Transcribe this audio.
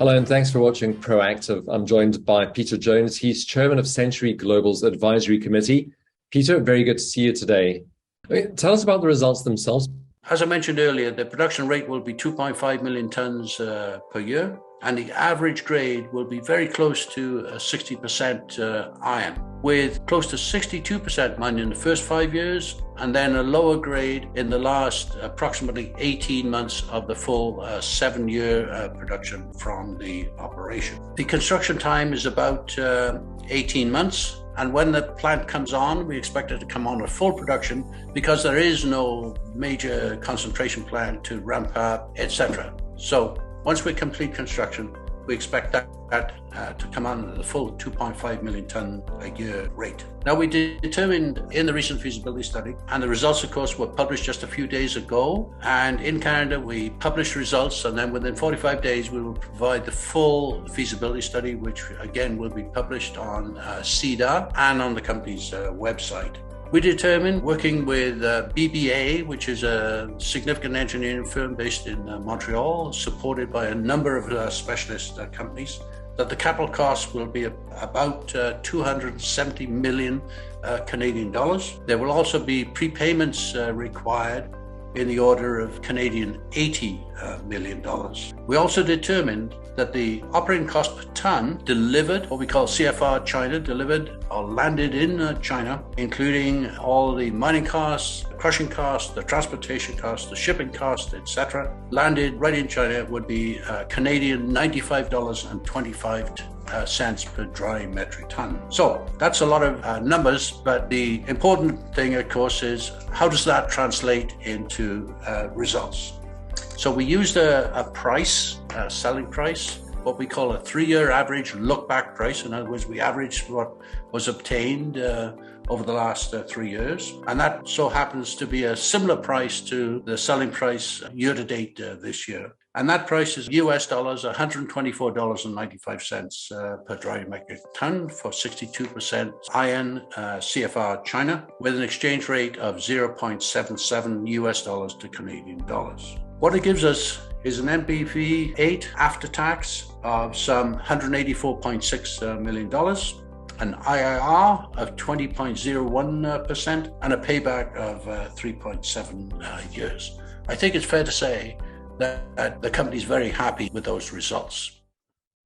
Hello, and thanks for watching Proactive. I'm joined by Peter Jones. He's chairman of Century Global's advisory committee. Peter, very good to see you today. Tell us about the results themselves. As I mentioned earlier, the production rate will be 2.5 million tons per year, and the average grade will be very close to 60% iron, with close to 62% mined in the first 5 years, and then a lower grade in the last approximately 18 months of the full 7-year production from the operation. The construction time is about 18 months. And when the plant comes on, we expect it to come on at full production because there is no major concentration plant to ramp up, etc. So once we complete construction, we expect that to come on at the full 2.5 million ton a year rate. Now, we determined in the recent feasibility study, and the results, of course, were published just a few days ago. And in Canada, we published results, and then within 45 days, we will provide the full feasibility study, which again will be published on CEDAR and on the company's website. We determined, working with BBA, which is a significant engineering firm based in Montreal, supported by a number of specialist companies, that the capital cost will be about 270 million Canadian dollars. There will also be prepayments required in the order of Canadian $80 million. We also determined that the operating cost per ton delivered, what we call CFR China, delivered or landed in China, including all the mining costs, the crushing costs, the transportation costs, the shipping costs, etc., landed right in China would be Canadian $95.25 per dry metric ton. So that's a lot of numbers, but the important thing, of course, is how does that translate into results? So we used a price, a selling price, what we call a 3-year average look-back price. In other words, we averaged what was obtained over the last 3 years. And that so happens to be a similar price to the selling price year-to-date this year. And that price is US dollars, $124.95 per dry metric ton for 62% iron CFR China, with an exchange rate of 0.77 US dollars to Canadian dollars. What it gives us is an NPV8 after tax of some $184.6 million, an IRR of 20.01%, and a payback of 3.7 years. I think it's fair to say that the company is very happy with those results.